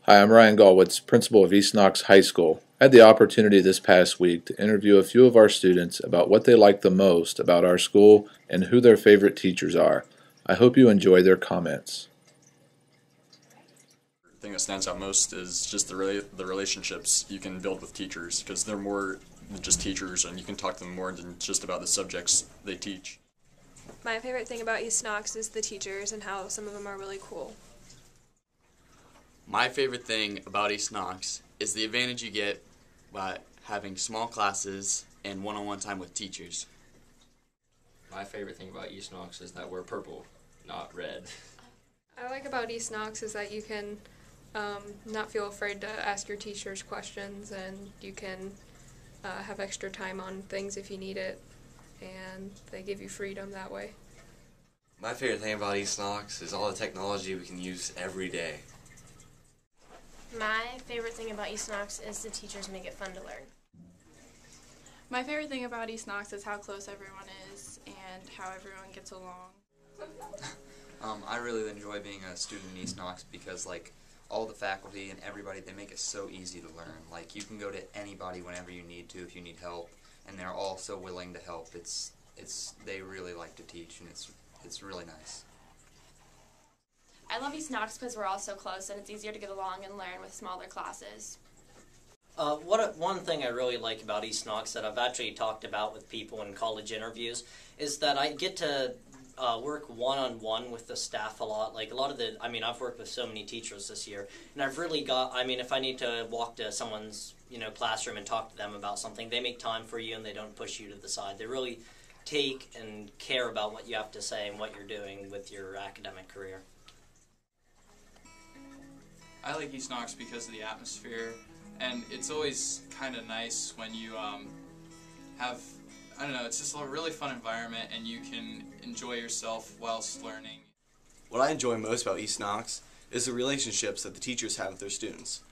Hi, I'm Ryan Galwitz, principal of East Knox High School. I had the opportunity this past week to interview a few of our students about what they like the most about our school and who their favorite teachers are. I hope you enjoy their comments. The thing that stands out most is just the relationships you can build with teachers, because they're more than just teachers and you can talk to them more than just about the subjects they teach. My favorite thing about East Knox is the teachers and how some of them are really cool. My favorite thing about East Knox is the advantage you get by having small classes and one-on-one time with teachers. My favorite thing about East Knox is that we're purple, not red. I like about East Knox is that you can not feel afraid to ask your teachers questions, and you can have extra time on things if you need it, and they give you freedom that way. My favorite thing about East Knox is all the technology we can use every day. My favorite thing about East Knox is the teachers make it fun to learn. My favorite thing about East Knox is how close everyone is and how everyone gets along. I really enjoy being a student in East Knox because, like, all the faculty and everybody, they make it so easy to learn. Like, you can go to anybody whenever you need to if you need help, and they're all so willing to help. They really like to teach, and it's really nice. I love East Knox because we're all so close and it's easier to get along and learn with smaller classes. One thing I really like about East Knox that I've actually talked about with people in college interviews is that I get to work one-on-one with the staff a lot. Like I've worked with so many teachers this year, and I've really got, if I need to walk to someone's, classroom and talk to them about something, they make time for you and they don't push you to the side. They really take and care about what you have to say and what you're doing with your academic career. I like East Knox because of the atmosphere, and it's always kind of nice when you have, it's just a really fun environment and you can enjoy yourself whilst learning. What I enjoy most about East Knox is the relationships that the teachers have with their students.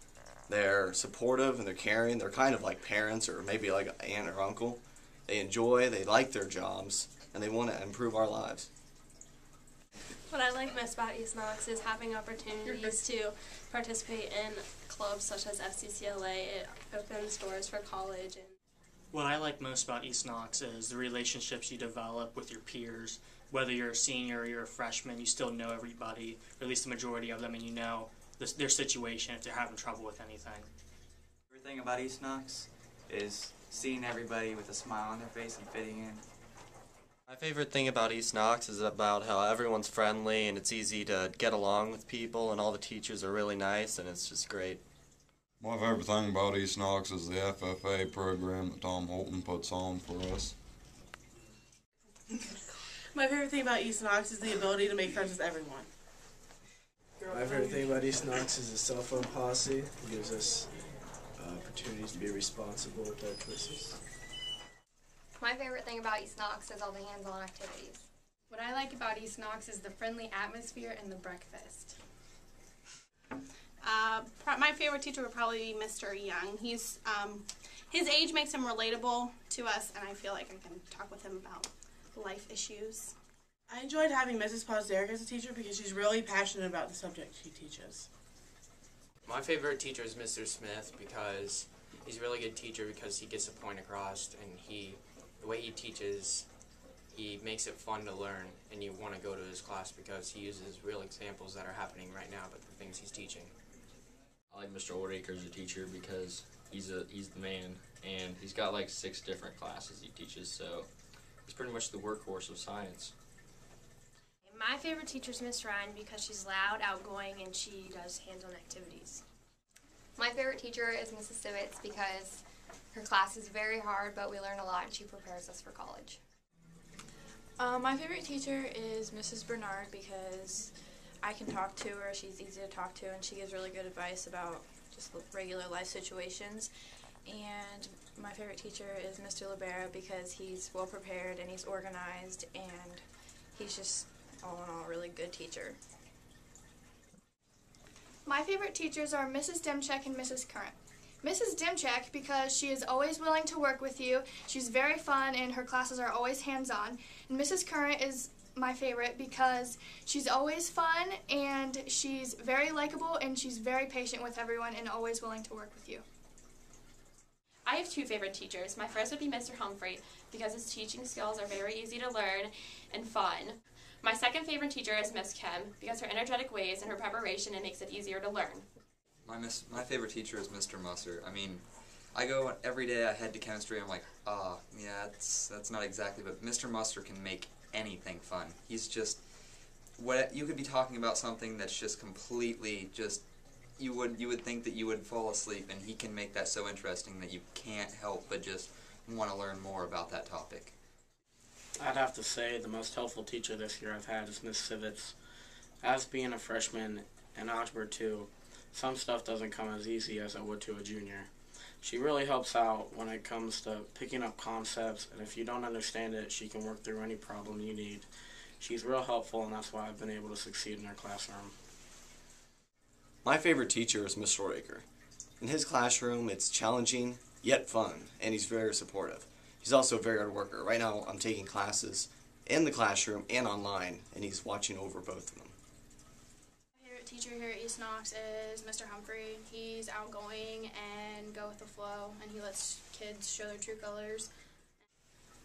They're supportive and they're caring. They're kind of like parents or maybe like an aunt or uncle. They like their jobs, and they want to improve our lives. What I like most about East Knox is having opportunities to participate in clubs such as FCCLA. It opens doors for college. What I like most about East Knox is the relationships you develop with your peers. Whether you're a senior or you're a freshman, you still know everybody, or at least the majority of them, and you know their situation if they're having trouble with anything. The favorite thing about East Knox is seeing everybody with a smile on their face and fitting in. My favorite thing about East Knox is about how everyone's friendly and it's easy to get along with people, and all the teachers are really nice, and it's just great. My favorite thing about East Knox is the FFA program that Tom Holton puts on for us. My favorite thing about East Knox is the ability to make friends with everyone. My favorite thing about East Knox is the cell phone policy. It gives us opportunities to be responsible with our choices. My favorite thing about East Knox is all the hands-on activities. What I like about East Knox is the friendly atmosphere and the breakfast. My favorite teacher would probably be Mr. Young. His age makes him relatable to us, and I feel like I can talk with him about life issues. I enjoyed having Mrs. Pozderick as a teacher because she's really passionate about the subject she teaches. My favorite teacher is Mr. Smith because he's a really good teacher because he gets the point across, and the way he teaches, he makes it fun to learn, and you want to go to his class because he uses real examples that are happening right now, but the things he's teaching. I like Mr. Oldacre as a teacher because he's the man, and he's got like 6 different classes he teaches, so he's pretty much the workhorse of science. My favorite teacher is Miss Ryan because she's loud, outgoing, and she does hands-on activities. My favorite teacher is Mrs. Sivitz because her class is very hard, but we learn a lot and she prepares us for college. My favorite teacher is Mrs. Bernard because I can talk to her, she's easy to talk to, and she gives really good advice about just regular life situations. And my favorite teacher is Mr. Libera because he's well prepared and he's organized, and he's just all in all a really good teacher. My favorite teachers are Mrs. Demchek and Mrs. Current. Mrs. Demchek because she is always willing to work with you, she's very fun, and her classes are always hands-on. And Mrs. Current is my favorite because she's always fun and she's very likable and she's very patient with everyone and always willing to work with you. I have two favorite teachers. My first would be Mr. Humphrey because his teaching skills are very easy to learn and fun. My second favorite teacher is Miss Kim because her energetic ways and her preparation, it makes it easier to learn. My favorite teacher is Mr. Musser. I mean, I go every day, I head to chemistry, I'm like, yeah, that's not exactly, but Mr. Musser can make anything fun. He's just, you could be talking about something that's just completely just, you would think that you would fall asleep, and he can make that so interesting that you can't help but just want to learn more about that topic. I'd have to say the most helpful teacher this year I've had is Miss Sivitz. As being a freshman in Algebra 2, some stuff doesn't come as easy as it would to a junior. She really helps out when it comes to picking up concepts, and if you don't understand it, she can work through any problem you need. She's real helpful, and that's why I've been able to succeed in her classroom. My favorite teacher is Mr. Oraker. In his classroom, it's challenging, yet fun, and he's very supportive. He's also a very hard worker. Right now, I'm taking classes in the classroom and online, and he's watching over both of them. My favorite teacher here at East Knox is Mr. Humphrey. He's outgoing and go with the flow, and he lets kids show their true colors.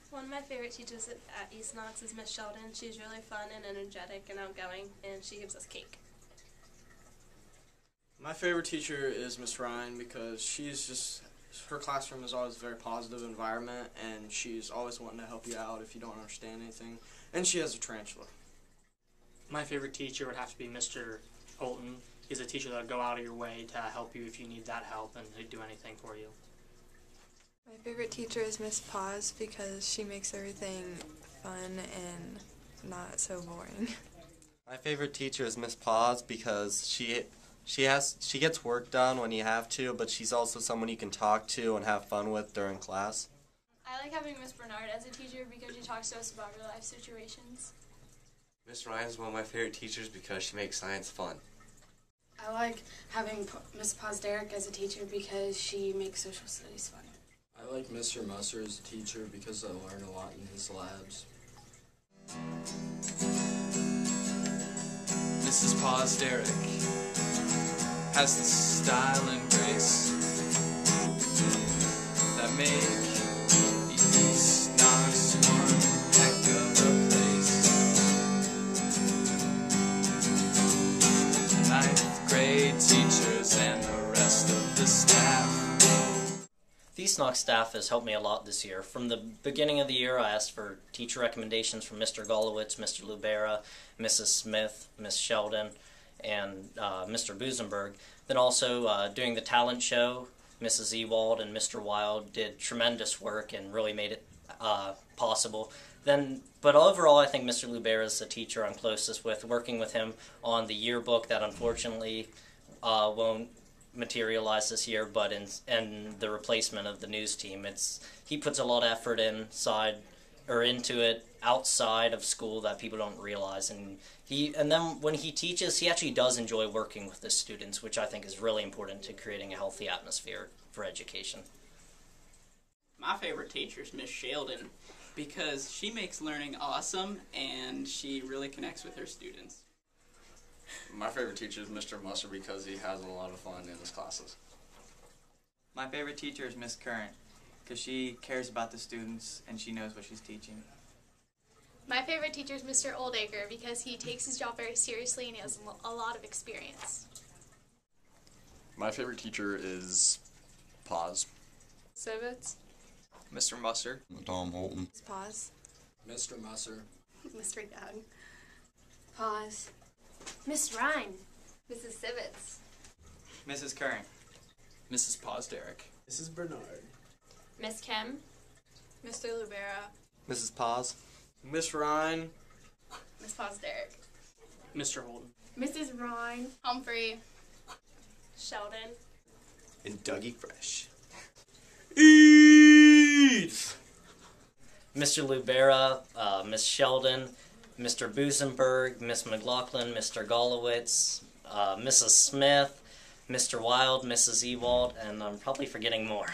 One of my favorite teachers at East Knox is Miss Sheldon. She's really fun and energetic and outgoing, and she gives us cake. My favorite teacher is Miss Ryan because her classroom is always a very positive environment, and she's always wanting to help you out if you don't understand anything, and she has a tarantula. My favorite teacher would have to be Mr. Holton. He's a teacher that would go out of your way to help you if you need that help, and he'd do anything for you. My favorite teacher is Miss Paz because she makes everything fun and not so boring. My favorite teacher is Miss Paz because she gets work done when you have to, but she's also someone you can talk to and have fun with during class. I like having Miss Bernard as a teacher because she talks to us about real life situations. Miss Ryan is one of my favorite teachers because she makes science fun. I like having Miss Posderick as a teacher because she makes social studies fun. I like Mr. Musser as a teacher because I learn a lot in his labs. Mrs. Posderick has the style and grace that make East Knox one heck of a place. Ninth grade teachers and the rest of the staff. The East Knox staff has helped me a lot this year. From the beginning of the year, I asked for teacher recommendations from Mr. Golowitz, Mr. Lubera, Mrs. Smith, Miss Sheldon, and Mr. Busenberg. Then also doing the talent show, Mrs. Ewald and Mr. Wild did tremendous work and really made it possible. But overall, I think Mr. Lubera is the teacher I'm closest with, working with him on the yearbook that unfortunately won't materialize this year, but in the replacement of the news team. He puts a lot of effort into it outside of school that people don't realize, and then when he teaches, he actually does enjoy working with the students, which I think is really important to creating a healthy atmosphere for education. My favorite teacher is Miss Sheldon because she makes learning awesome and she really connects with her students. My favorite teacher is Mr. Musser because he has a lot of fun in his classes. My favorite teacher is Miss Current because she cares about the students and she knows what she's teaching. My favorite teacher is Mr. Oldacre because he takes his job very seriously and he has a lot of experience. My favorite teacher is Paz. Sivitz. Mr. Musser. Tom Holton. Paz. Mr. Musser. Mr. Young. Pause. Miss Ryan. Mrs. Sivitz. Mrs. Current. Mrs. Posderick. Mrs. Bernard. Miss Kim. Mr. Lubera. Mrs. Paz. Miss Ryan. Miss Posderick. Mr. Holden. Mrs. Ryan. Humphrey. Sheldon. And Dougie Fresh. Eat! Mr. Lubera, Miss Sheldon, Mr. Busenberg, Miss McLaughlin, Mr. Golowitz, Mrs. Smith, Mr. Wild, Mrs. Ewald, and I'm probably forgetting more.